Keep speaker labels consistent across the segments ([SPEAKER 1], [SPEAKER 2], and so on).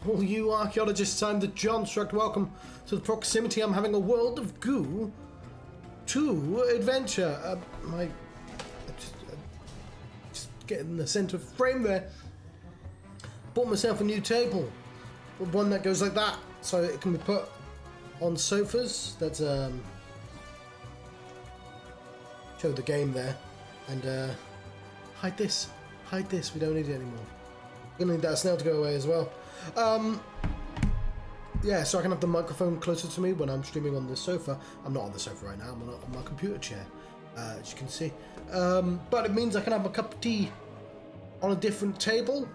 [SPEAKER 1] All you archaeologists, I'm the Johnstruct. Welcome to the proximity. I'm having a world of goo 2 adventure. Just get in the center frame there. Bought myself a new table, one that goes like that, so it can be put on sofas. That's show the game there, and hide this. We don't need it anymore. We're gonna need that snail to go away as well. Yeah, so I can have the microphone closer to me when I'm streaming on the sofa. I'm not on the sofa right now. I'm on my computer chair, as you can see. But it means I can have a cup of tea on a different table.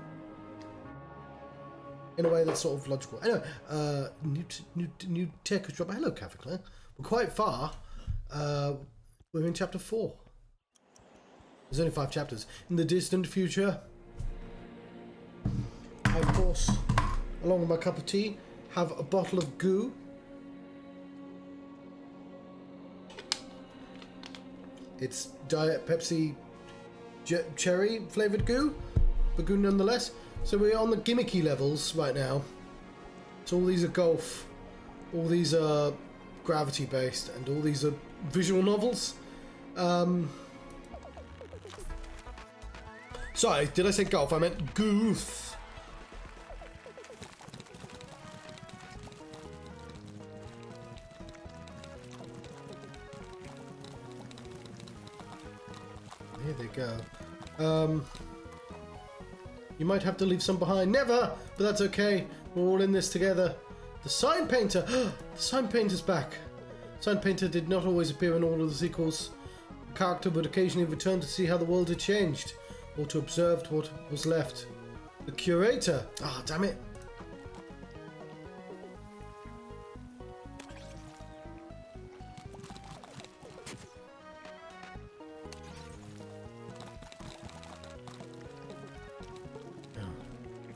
[SPEAKER 1] In a way that's sort of logical. Anyway, new tech has dropped. Hello, Cafe Claire. We're quite far. We're in chapter 4. There's only 5 chapters. In the distant future, I, of course, along with my cup of tea, have a bottle of goo. It's Diet Pepsi cherry flavoured goo, but goo nonetheless. So we're on the gimmicky levels right now. So all these are golf, all these are gravity based, and all these are visual novels. Sorry, did I say golf? I meant goof. Here they go. You might have to leave some behind. Never! But that's okay. We're all in this together. The Sign Painter! The Sign Painter's back. Sign Painter did not always appear in all of the sequels. The character would occasionally return to see how the world had changed, or to observe what was left. The Curator! Ah, damn it.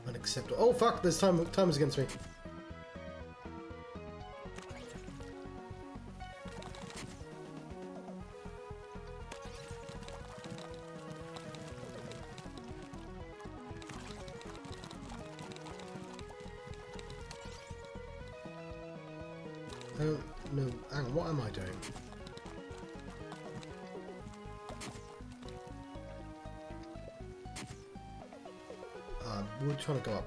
[SPEAKER 1] Unacceptable. Oh fuck, there's time is against me. I don't know. Hang on, what am I doing? We're trying to go up.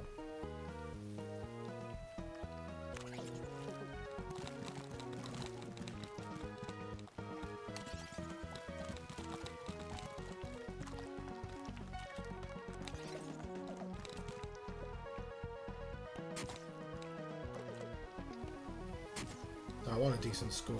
[SPEAKER 1] I want a decent score.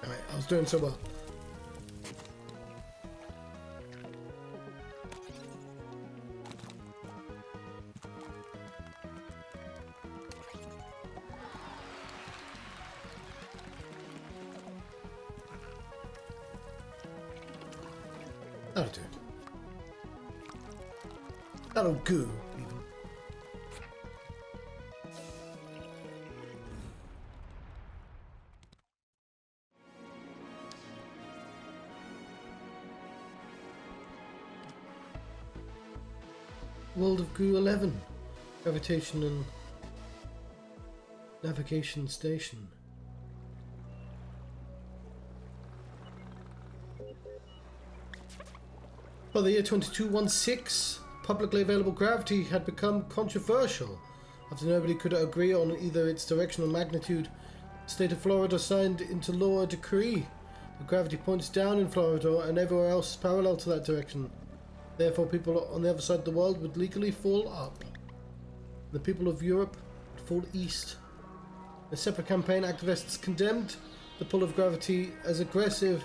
[SPEAKER 1] Alright, I was doing so well. That'll do. That'll go. World of Goo 11. Gravitation and Navigation Station. By the year 2216, publicly available gravity had become controversial after nobody could agree on either its direction or magnitude. The state of Florida signed into law a decree that gravity points down in Florida and everywhere else is parallel to that direction. Therefore, people on the other side of the world would legally fall up. The people of Europe would fall east. In a separate campaign, activists condemned the pull of gravity as aggressive,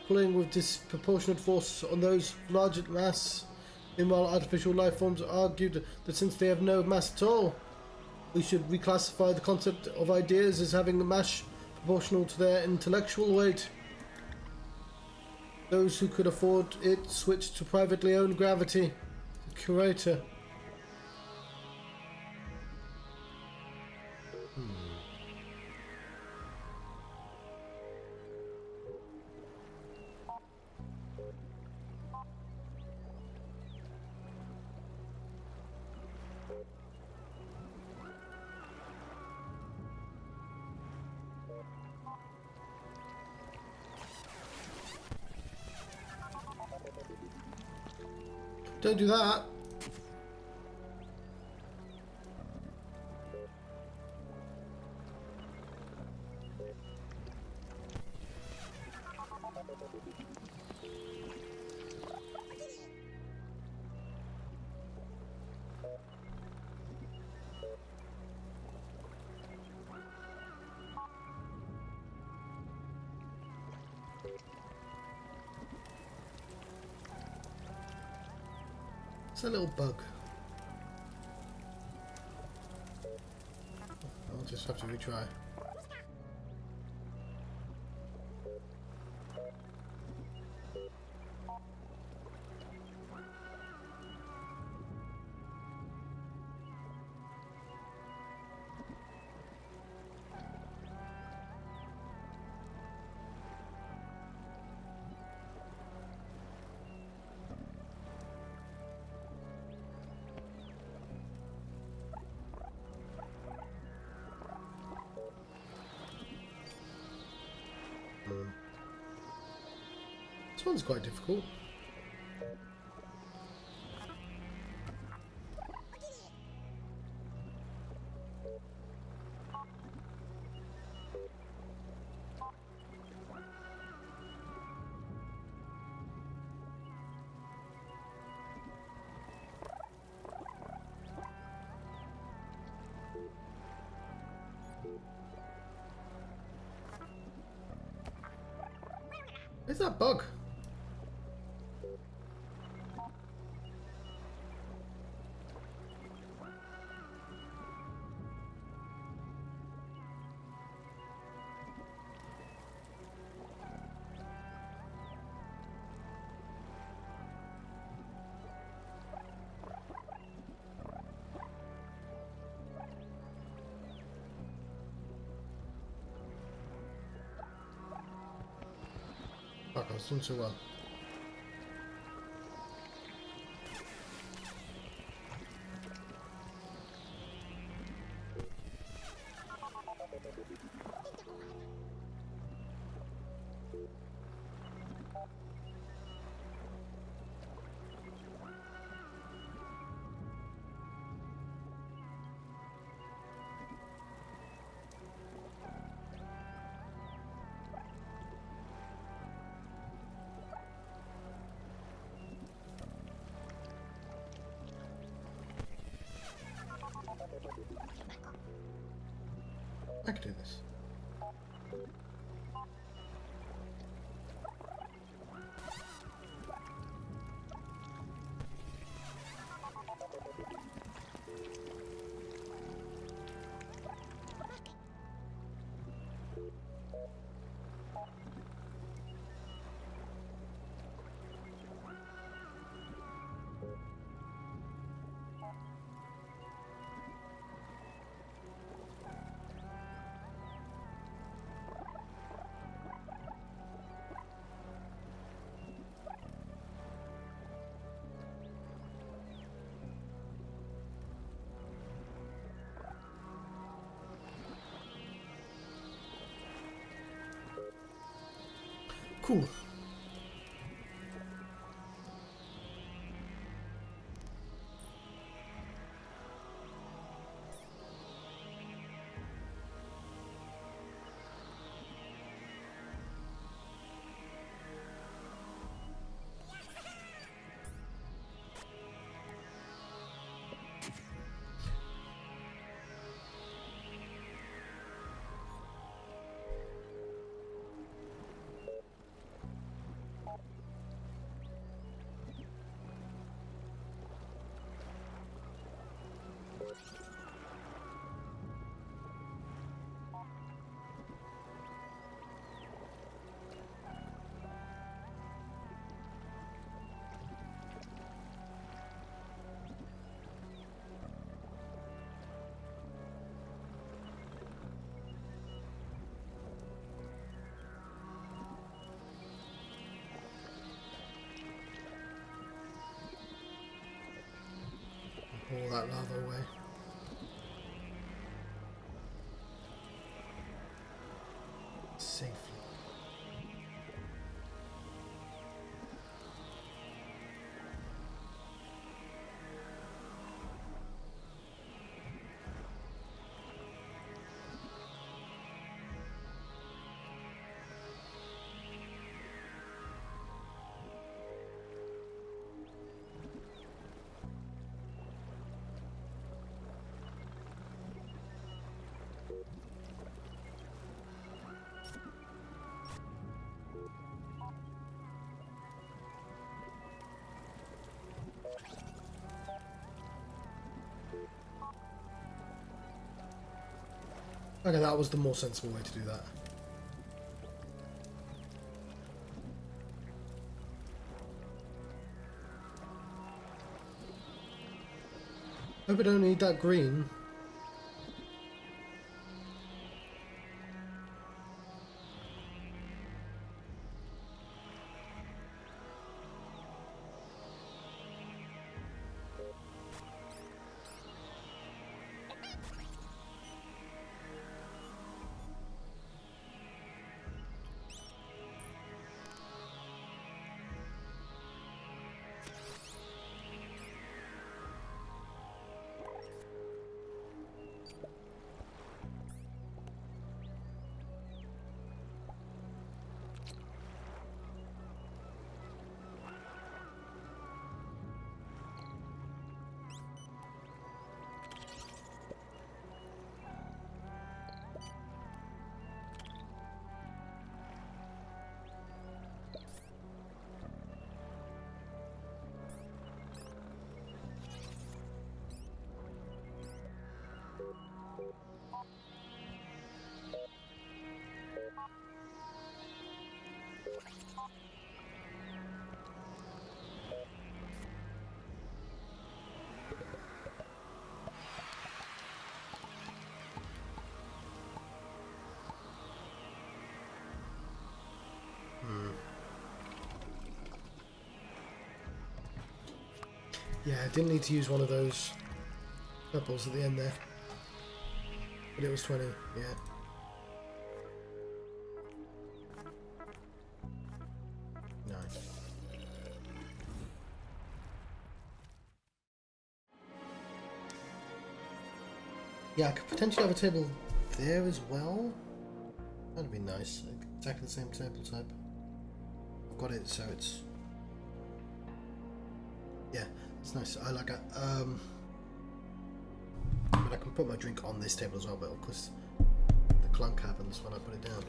[SPEAKER 1] pulling with disproportionate force on those large at mass. Meanwhile, artificial life forms argued that since they have no mass at all, we should reclassify the concept of ideas as having a mass proportional to their intellectual weight. Those who could afford it switched to privately owned gravity. The curator. Don't do that. It's a little bug. I'll just have to retry. This one's quite difficult. Where's that bug? Fuck, I was doing so well. I can do this. Cool. All that lava away. Safely. Okay, that was the more sensible way to do that. Hope I don't need that green. Yeah, I didn't need to use one of those purples at the end there. But it was 20, yeah. Nice. Yeah, I could potentially have a table there as well. That'd be nice. Exactly the same table type. I've got it so it's... Yeah, it's nice. I like it. But I can put my drink on this table as well, but of course the clunk happens when I put it down.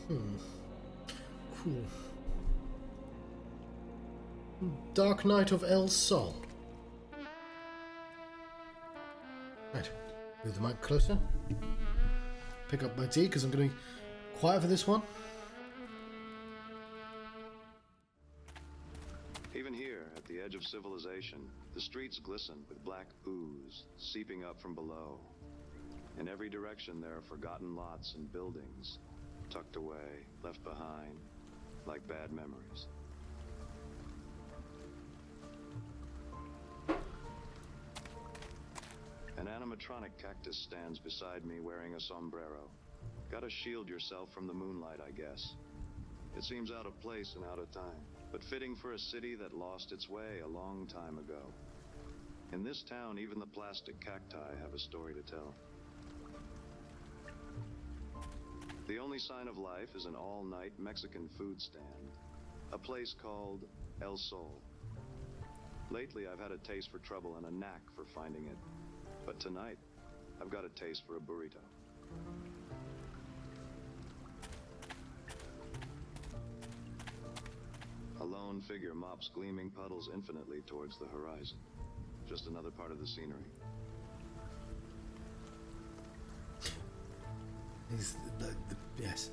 [SPEAKER 1] Cool. Dark Knight of El Sol. Right, move the mic closer. Pick up my tea because I'm going to be quiet for this one.
[SPEAKER 2] Even here, at the edge of civilization, the streets glisten with black ooze seeping up from below. In every direction there are forgotten lots and buildings, tucked away, left behind, like bad memories. An animal animatronic cactus stands beside me wearing a sombrero. Gotta shield yourself from the moonlight, I guess. It seems out of place and out of time, but fitting for a city that lost its way a long time ago. In this town, even the plastic cacti have a story to tell. The only sign of life is an all-night Mexican food stand, a place called El Sol. Lately, I've had a taste for trouble and a knack for finding it. But tonight, I've got a taste for a burrito. A lone figure mops gleaming puddles infinitely towards the horizon. Just another part of the scenery.
[SPEAKER 1] He's yes.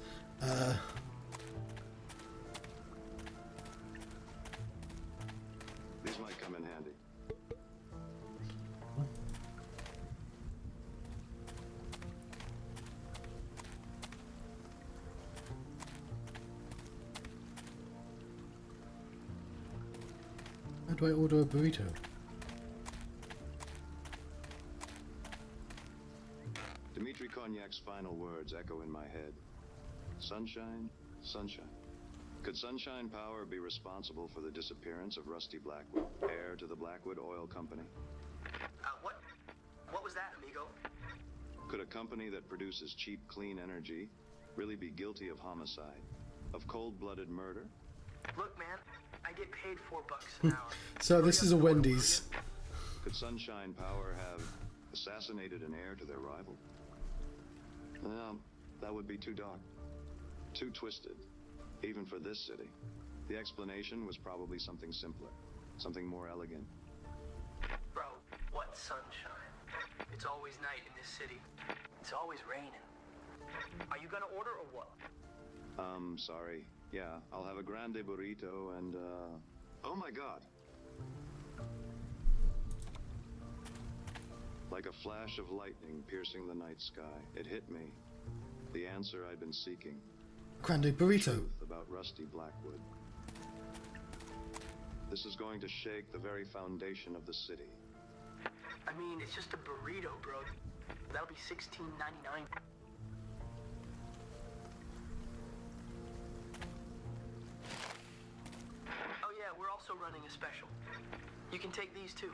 [SPEAKER 2] These might come in handy.
[SPEAKER 1] How do I order a burrito?
[SPEAKER 2] Dimitri Cognac's final words echo in my head. Sunshine, sunshine. Could Sunshine Power be responsible for the disappearance of Rusty Blackwood, heir to the Blackwood Oil Company?
[SPEAKER 3] What was that, amigo?
[SPEAKER 2] Could a company that produces cheap, clean energy really be guilty of homicide, of cold-blooded murder?
[SPEAKER 3] Look, man, I get paid $4 an hour.
[SPEAKER 1] So this is a Wendy's.
[SPEAKER 2] Could Sunshine Power have assassinated an heir to their rival? No, that would be too dark, too twisted, even for this city. The explanation was probably something simpler, something more elegant.
[SPEAKER 3] Bro, what sunshine? It's always night in this city. It's always raining. Are you gonna order or what?
[SPEAKER 2] Sorry. Yeah, I'll have a grande burrito and, oh my God. Like a flash of lightning piercing the night sky, it hit me. The answer I'd been seeking.
[SPEAKER 1] Grande burrito.
[SPEAKER 2] Truth about Rusty Blackwood. This is going to shake the very foundation of the city.
[SPEAKER 3] I mean, it's just a burrito, bro. That'll be $16.99. Oh yeah, we're also running a special. You can take these too.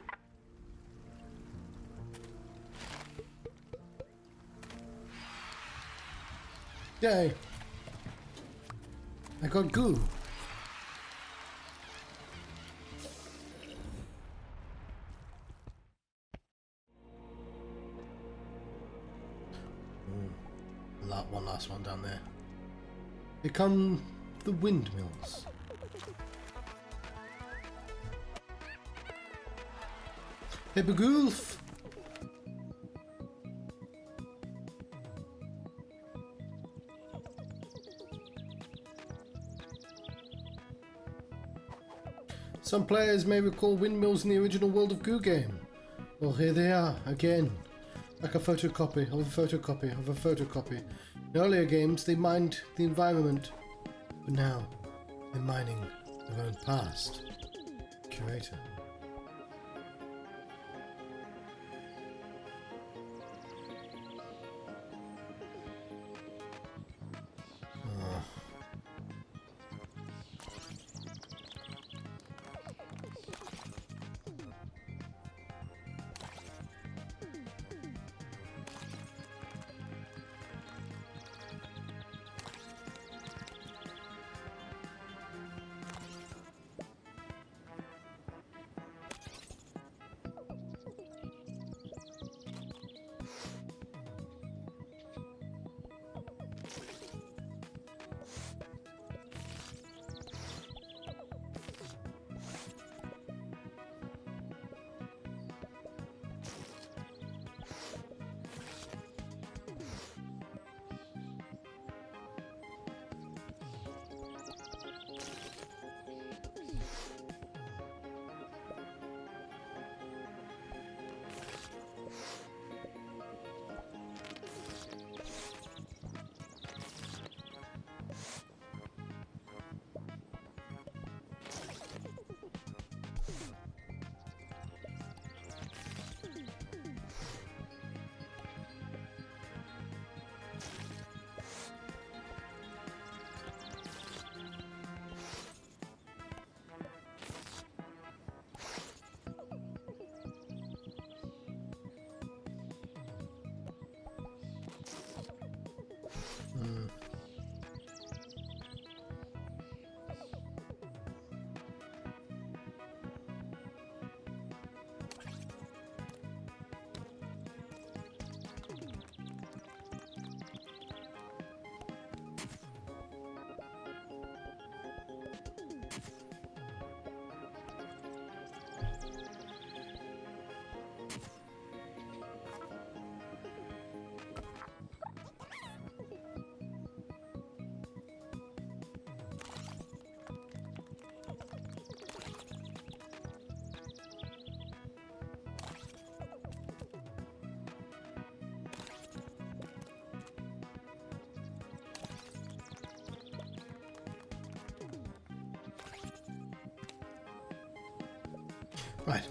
[SPEAKER 1] Yay! I got goo. One last one down there. Here come the windmills. Hey, Bagulf! Some players may recall windmills in the original World of Goo game. Well, here they are, again. Like a photocopy of a photocopy of a photocopy. In earlier games, they mined the environment. But now, they're mining their own past. Curator. Right.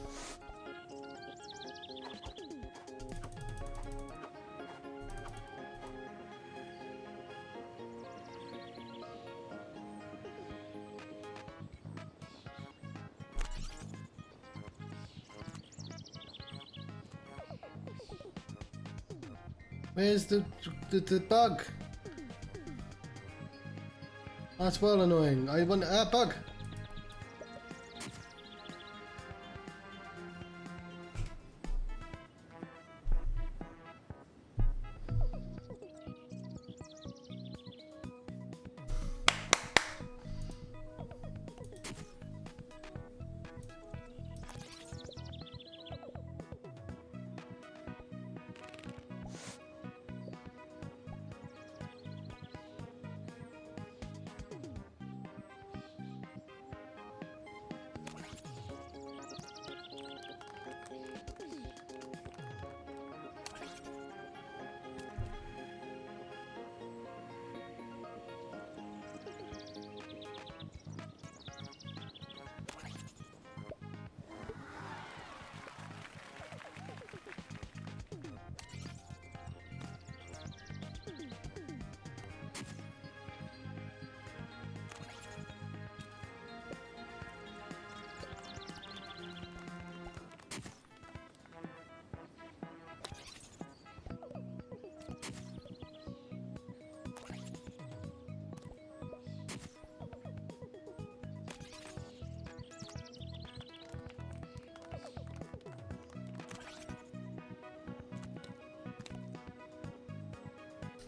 [SPEAKER 1] Where's the bug? That's well annoying. I want bug.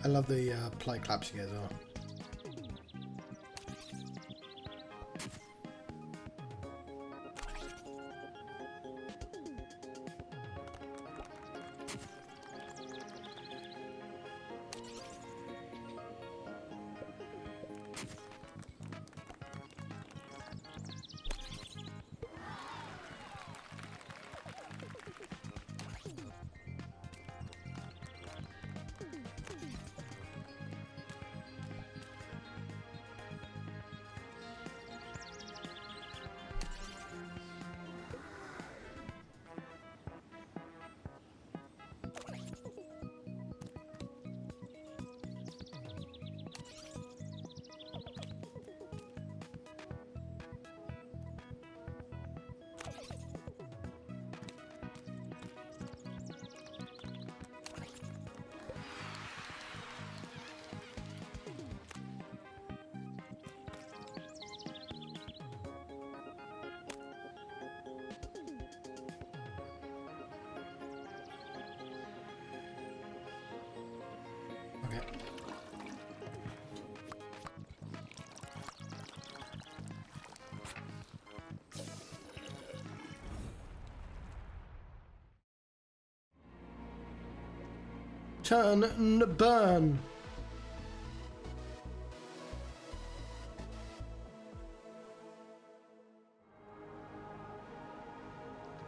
[SPEAKER 1] I love the polite claps you get as well. Okay. Turn and burn.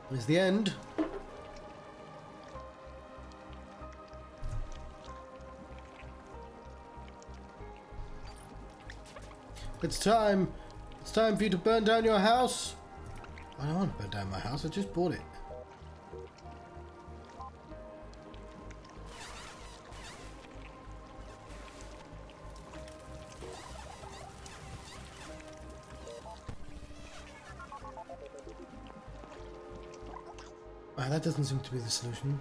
[SPEAKER 1] Here's the end. It's time. It's time for you to burn down your house. I don't want to burn down my house. I just bought it. That doesn't seem to be the solution.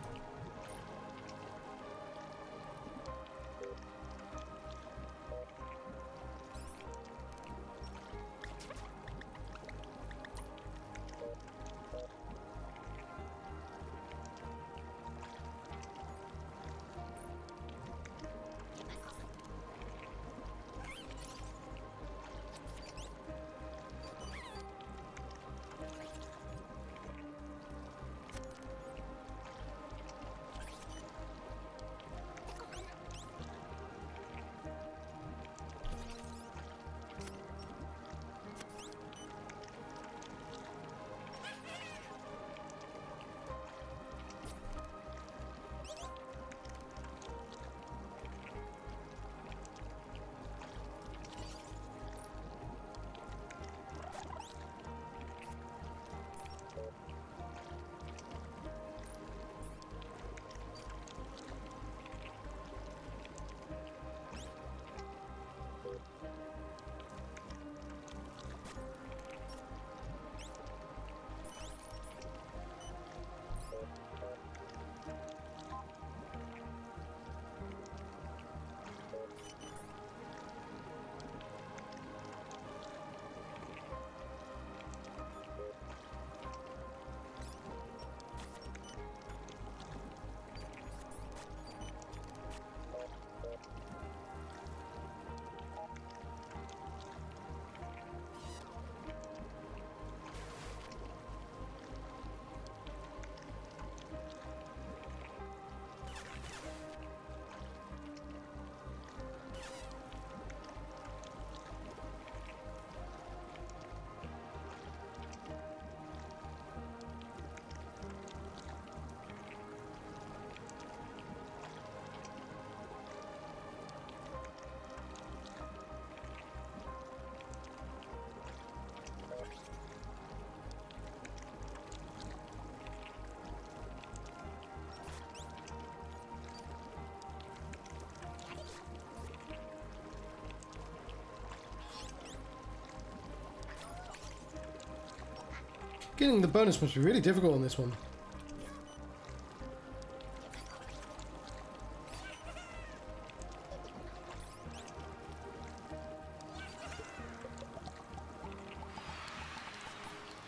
[SPEAKER 1] Getting the bonus must be really difficult on this one.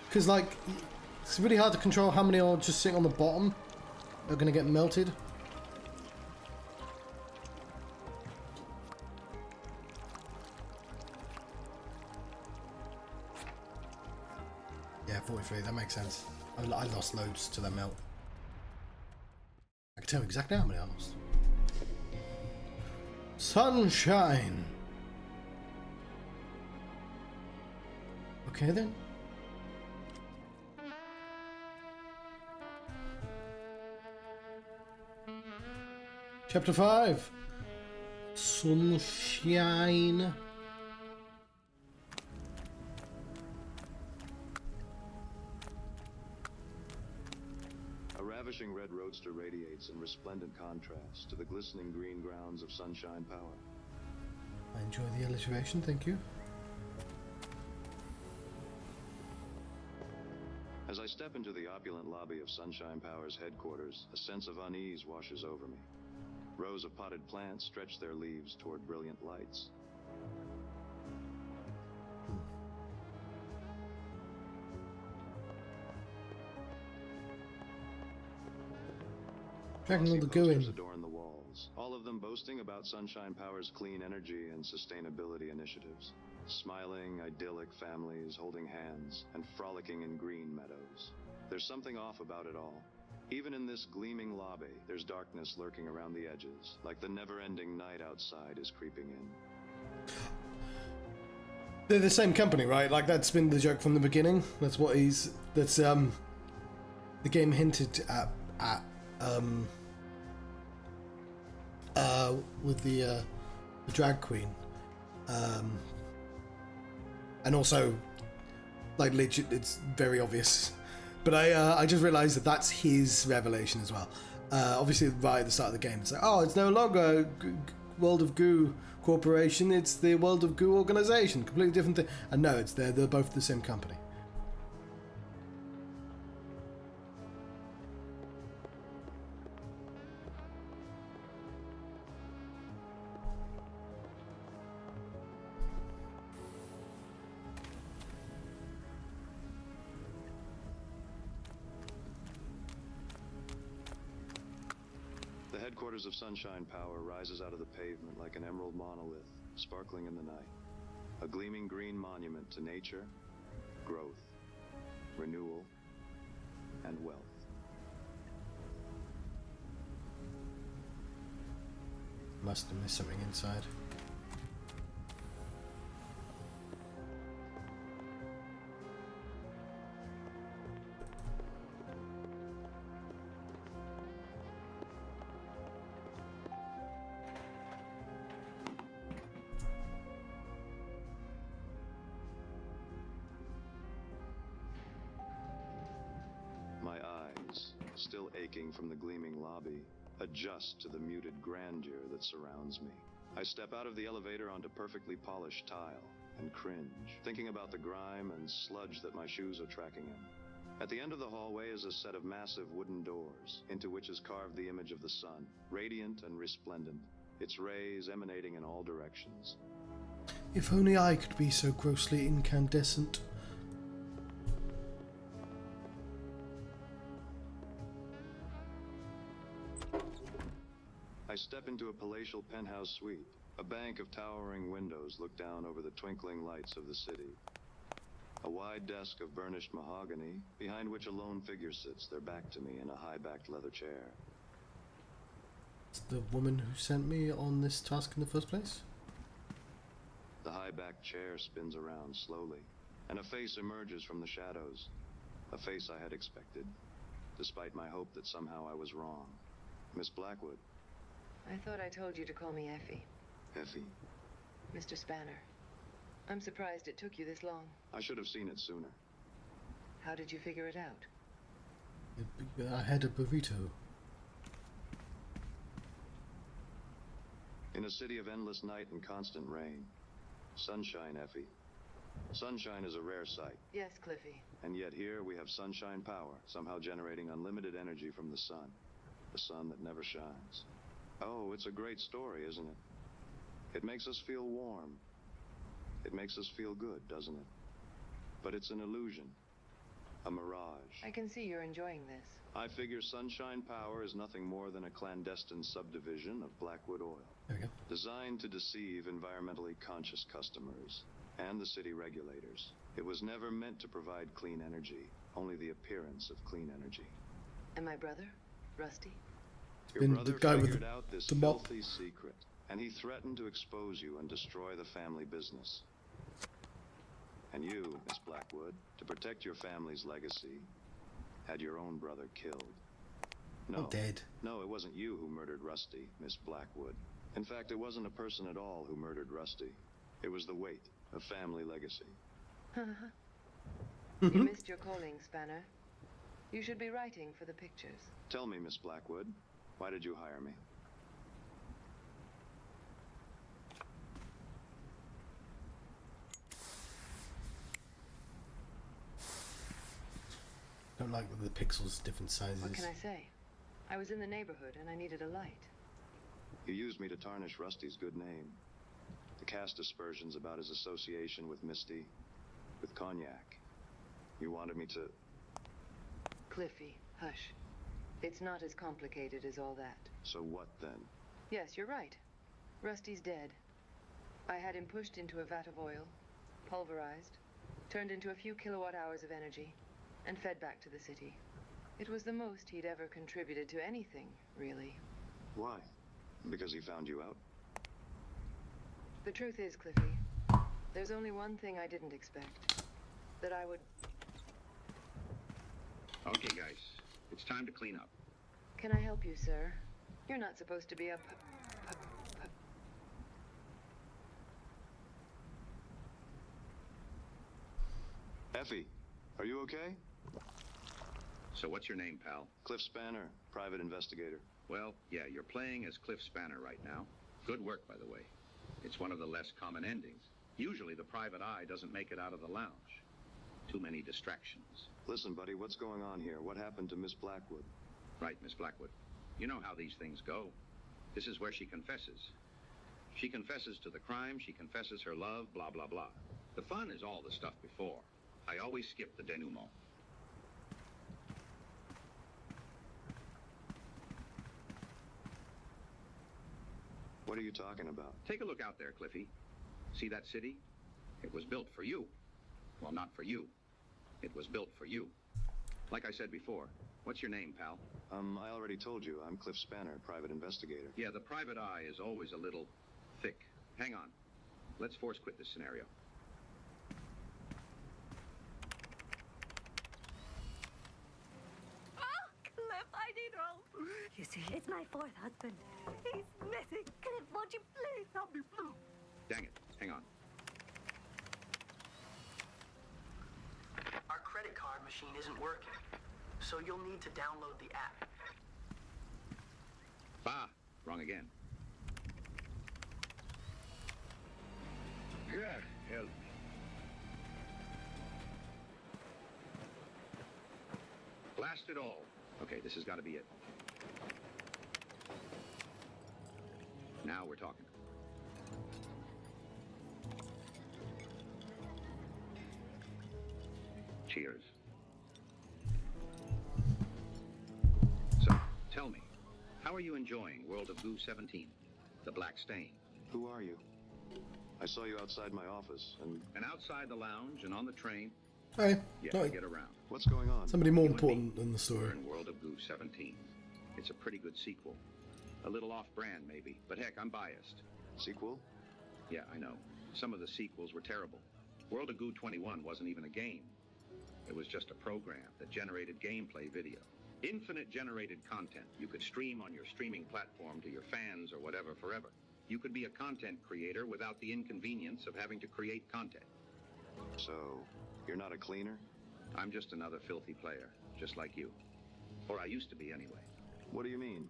[SPEAKER 1] Because, like, it's really hard to control how many are just sitting on the bottom are going to get melted. Yeah, 43, that makes sense. I lost loads to that melt. I can tell exactly how many I lost. Sunshine! Okay then. Chapter 5. Sunshine.
[SPEAKER 2] A ravishing red roadster radiates in resplendent contrast to the glistening green grounds of Sunshine Power.
[SPEAKER 1] I enjoy the alliteration, thank you.
[SPEAKER 2] As I step into the opulent lobby of Sunshine Power's headquarters, a sense of unease washes over me. Rows of potted plants stretch their leaves toward brilliant lights.
[SPEAKER 1] Dragging all the goo
[SPEAKER 2] Posters
[SPEAKER 1] in.
[SPEAKER 2] adorn the walls, all of them boasting about Sunshine Power's clean energy and sustainability initiatives. Smiling, idyllic families holding hands and frolicking in green meadows. There's something off about it all. Even in this gleaming lobby, there's darkness lurking around the edges, like the never-ending night outside is creeping in.
[SPEAKER 1] They're the same company, right? Like, that's been the joke from the beginning. That's what that's the game hinted at with the drag queen. And also, like, legit, it's very obvious. But I just realised that that's his revelation as well. Obviously, right at the start of the game, it's like, oh, it's no longer World of Goo Corporation, it's the World of Goo Organization. Completely different thing. And no, they're both the same company.
[SPEAKER 2] The headquarters of Sunshine Power rises out of the pavement like an emerald monolith, sparkling in the night. A gleaming green monument to nature, growth, renewal, and wealth.
[SPEAKER 1] Must have missed something inside.
[SPEAKER 2] My eyes, still aching from the gleaming lobby, adjust to the muted grandeur that surrounds me. I step out of the elevator onto perfectly polished tile and cringe, thinking about the grime and sludge that my shoes are tracking in. At the end of the hallway is a set of massive wooden doors, into which is carved the image of the sun, radiant and resplendent, its rays emanating in all directions.
[SPEAKER 1] If only I could be so grossly incandescent.
[SPEAKER 2] I step into a palatial penthouse suite. A bank of towering windows look down over the twinkling lights of the city. A wide desk of burnished mahogany, behind which a lone figure sits, their back to me in a high-backed leather chair.
[SPEAKER 1] It's the woman who sent me on this task in the first place.
[SPEAKER 2] The high-backed chair spins around slowly, and a face emerges from the shadows. A face I had expected, despite my hope that somehow I was wrong. Miss Blackwood.
[SPEAKER 4] I thought I told you to call me Effie.
[SPEAKER 2] Effie.
[SPEAKER 4] Mr. Spanner. I'm surprised it took you this long.
[SPEAKER 2] I should have seen it sooner.
[SPEAKER 4] How did you figure it out?
[SPEAKER 1] I had a burrito.
[SPEAKER 2] In a city of endless night and constant rain. Sunshine, Effie. Sunshine is a rare sight,
[SPEAKER 4] Yes, Cliffy.
[SPEAKER 2] and yet here we have sunshine power, somehow generating unlimited energy from the sun that never shines. Oh, it's a great story, isn't it? It makes us feel warm. It makes us feel good, doesn't it? But it's an illusion, a mirage.
[SPEAKER 4] I can see you're enjoying this.
[SPEAKER 2] I figure sunshine power is nothing more than a clandestine subdivision of Blackwood Oil,
[SPEAKER 1] There we go.
[SPEAKER 2] designed to deceive environmentally conscious customers and the city regulators. It was never meant to provide clean energy, only the appearance of clean energy.
[SPEAKER 4] And my brother, Rusty?
[SPEAKER 2] Your
[SPEAKER 1] Been
[SPEAKER 2] brother
[SPEAKER 1] the guy with
[SPEAKER 2] figured out this
[SPEAKER 1] the mop.
[SPEAKER 2] filthy secret, and he threatened to expose you and destroy the family business. And you, Miss Blackwood, to protect your family's legacy, had your own brother killed. No,
[SPEAKER 1] Dead.
[SPEAKER 2] no, it wasn't you who murdered Rusty, Miss Blackwood. In fact, it wasn't a person at all who murdered Rusty. It was the weight of family legacy.
[SPEAKER 4] You missed your calling, Spanner. You should be writing for the pictures.
[SPEAKER 2] Tell me, Miss Blackwood, why did you hire me?
[SPEAKER 1] Don't like the pixels different sizes.
[SPEAKER 4] What can I say? I was in the neighborhood and I needed a light.
[SPEAKER 2] You used me to tarnish Rusty's good name, to cast aspersions about his association with Misty, with Cognac. You wanted me to...
[SPEAKER 4] Cliffy, hush. It's not as complicated as all that.
[SPEAKER 2] So what then?
[SPEAKER 4] Yes, you're right. Rusty's dead. I had him pushed into a vat of oil, pulverized, turned into a few kilowatt hours of energy, and fed back to the city. It was the most he'd ever contributed to anything, really.
[SPEAKER 2] Why? Because he found you out?
[SPEAKER 4] The truth is, Cliffy, there's only one thing I didn't expect. That I would...
[SPEAKER 5] Okay, guys. It's time to clean up.
[SPEAKER 4] Can I help you, sir? You're not supposed to be a
[SPEAKER 2] Effie, are you okay?
[SPEAKER 5] So what's your name, pal?
[SPEAKER 2] Cliff Spanner, private investigator.
[SPEAKER 5] Well, yeah, you're playing as Cliff Spanner right now. Good work, by the way. It's one of the less common endings. Usually the private eye doesn't make it out of the lounge. Too many distractions.
[SPEAKER 2] Listen, buddy, what's going on here? What happened to Miss Blackwood?
[SPEAKER 5] Right, Miss Blackwood. You know how these things go. This is where she confesses. She confesses to the crime, she confesses her love, blah, blah, blah. The fun is all the stuff before. I always skip the denouement.
[SPEAKER 2] What are you talking about?
[SPEAKER 5] Take a look out there, Cliffy. See that city? It was built for you. Well, not for you. It was built for you. Like I said before, what's your name, pal?
[SPEAKER 2] I already told you, I'm Cliff Spanner, private investigator.
[SPEAKER 5] Yeah, the private eye is always a little thick. Hang on. Let's force quit this scenario.
[SPEAKER 6] Oh, Cliff, I need help. You see, it's my fourth husband. He's missing. Cliff, won't you please help me, please?
[SPEAKER 5] Dang it. Hang on.
[SPEAKER 3] Our credit card machine isn't working, so you'll need to download the app.
[SPEAKER 5] Bah, wrong again.
[SPEAKER 7] God, help me.
[SPEAKER 5] Blast it all. Okay, this has got to be it. Now we're talking. Cheers. So, tell me, how are you enjoying World of Goo 17? The Black Stain?
[SPEAKER 2] Who are you? I saw you outside my office, and
[SPEAKER 5] And outside the lounge and on the train,
[SPEAKER 1] Hey,
[SPEAKER 5] you
[SPEAKER 1] no,
[SPEAKER 5] have to get around.
[SPEAKER 2] what's going on?
[SPEAKER 1] somebody more
[SPEAKER 5] You and
[SPEAKER 1] important
[SPEAKER 5] me.
[SPEAKER 1] than the
[SPEAKER 5] We're
[SPEAKER 1] story.
[SPEAKER 5] in World of Goo 17. It's a pretty good sequel. A little off-brand, maybe, but heck, I'm biased.
[SPEAKER 2] Sequel?
[SPEAKER 5] Yeah, I know. Some of the sequels were terrible. World of Goo 21 wasn't even a game. It was just a program that generated gameplay video. Infinite generated content you could stream on your streaming platform to your fans or whatever forever. You could be a content creator without the inconvenience of having to create content.
[SPEAKER 2] So, you're not a cleaner?
[SPEAKER 5] I'm just another filthy player, just like you. Or I used to be anyway.
[SPEAKER 2] What do you mean?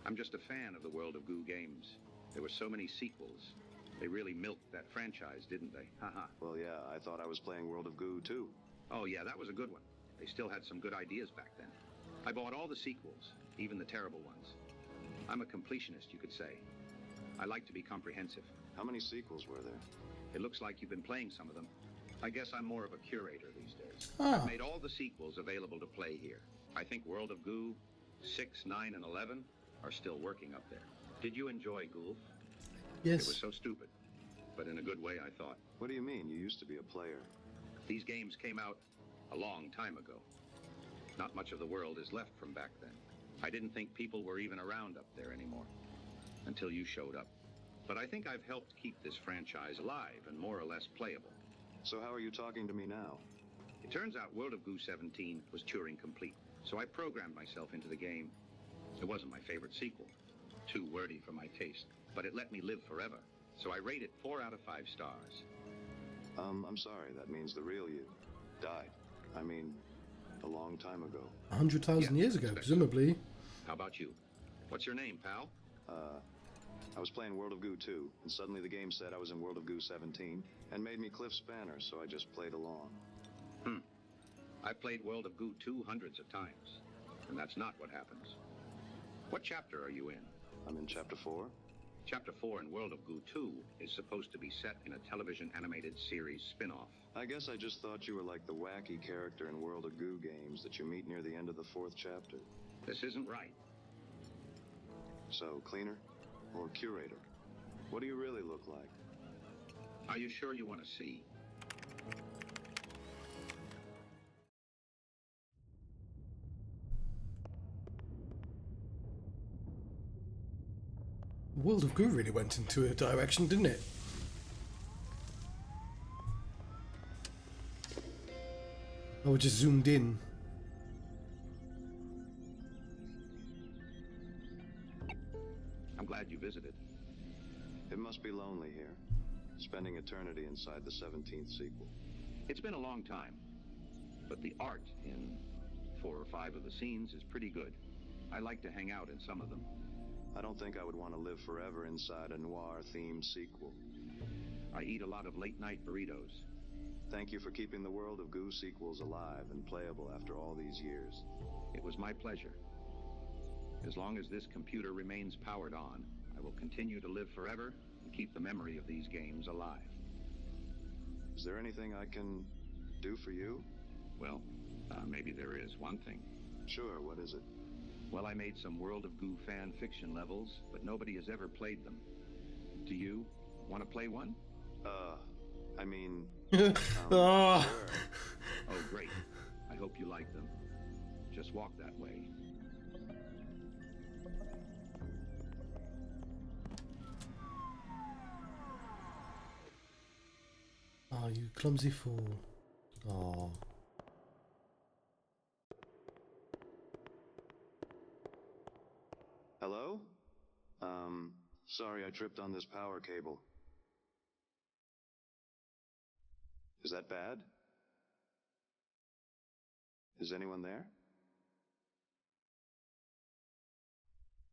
[SPEAKER 5] I'm just a fan of the World of Goo games. There were so many sequels. They really milked that franchise, didn't they? Haha.
[SPEAKER 2] Well, yeah, I thought I was playing World of Goo, too.
[SPEAKER 5] Oh, yeah, that was a good one. They still had some good ideas back then. I bought all the sequels, even the terrible ones. I'm a completionist, you could say. I like to be comprehensive.
[SPEAKER 2] How many sequels were there?
[SPEAKER 5] It looks like you've been playing some of them. I guess I'm more of a curator these days.
[SPEAKER 1] Ah.
[SPEAKER 5] I've made all the sequels available to play here. I think World of Goo 6, 9, and 11 are still working up there. Did you enjoy Gulf?
[SPEAKER 1] Yes.
[SPEAKER 5] It was so stupid, but in a good way, I thought.
[SPEAKER 2] What do you mean? You used to be a player.
[SPEAKER 5] These games came out a long time ago. Not much of the world is left from back then. I didn't think people were even around up there anymore until you showed up. But I think I've helped keep this franchise alive and more or less playable.
[SPEAKER 2] So how are you talking to me now?
[SPEAKER 5] It turns out World of Goo 17 was Turing complete, so I programmed myself into the game. It wasn't my favorite sequel, too wordy for my taste, but it let me live forever, so I rate it 4 out of 5 stars.
[SPEAKER 2] I'm sorry, that means the real you died. I mean, a long time ago.
[SPEAKER 1] 100,000
[SPEAKER 5] Yeah,
[SPEAKER 1] years ago,
[SPEAKER 5] expect so.
[SPEAKER 1] presumably.
[SPEAKER 5] How about you? What's your name, pal?
[SPEAKER 2] I was playing World of Goo 2, and suddenly the game said I was in World of Goo 17, and made me Cliff Spanner, so I just played along.
[SPEAKER 5] I've played World of Goo 2 hundreds of times, and that's not what happens. What chapter are you in?
[SPEAKER 2] I'm in Chapter 4.
[SPEAKER 5] Chapter 4 in World of Goo 2 is supposed to be set in a television animated series spin-off.
[SPEAKER 2] I guess I just thought you were like the wacky character in World of Goo games that you meet near the end of the 4th chapter.
[SPEAKER 5] This isn't right.
[SPEAKER 2] So, cleaner or curator? What do you really look like?
[SPEAKER 5] Are you sure you want to see?
[SPEAKER 1] World of Goo really went into a direction, didn't it? Oh, it just zoomed in.
[SPEAKER 5] I'm glad you visited.
[SPEAKER 2] It must be lonely here, spending eternity inside the 17th sequel.
[SPEAKER 5] It's been a long time, but the art in 4 or 5 of the scenes is pretty good. I like to hang out in some of them.
[SPEAKER 2] I don't think I would want to live forever inside a noir-themed sequel.
[SPEAKER 5] I eat a lot of late-night burritos.
[SPEAKER 2] Thank you for keeping the World of Goo sequels alive and playable after all these years.
[SPEAKER 5] It was my pleasure. As long as this computer remains powered on, I will continue to live forever and keep the memory of these games alive.
[SPEAKER 2] Is there anything I can do for you?
[SPEAKER 5] Well, maybe there is one thing.
[SPEAKER 2] Sure, what is it?
[SPEAKER 5] Well, I made some World of Goo fan fiction levels, but nobody has ever played them. Do you want to play one?
[SPEAKER 2] I mean...
[SPEAKER 1] Ah.
[SPEAKER 2] Sure.
[SPEAKER 5] Oh, great. I hope you like them. Just walk that way.
[SPEAKER 1] Oh, you clumsy fool. Oh.
[SPEAKER 2] Hello? Sorry I tripped on this power cable. Is that bad? Is anyone there?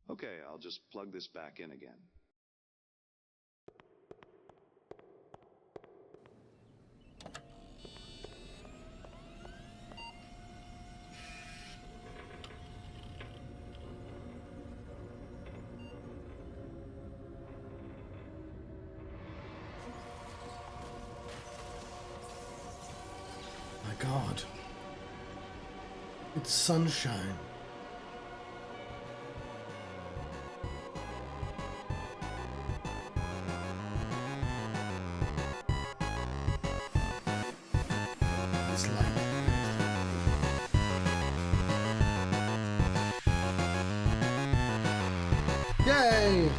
[SPEAKER 2] Okay, I'll just plug this back in again.
[SPEAKER 1] My God. It's sunshine. This light. Yay!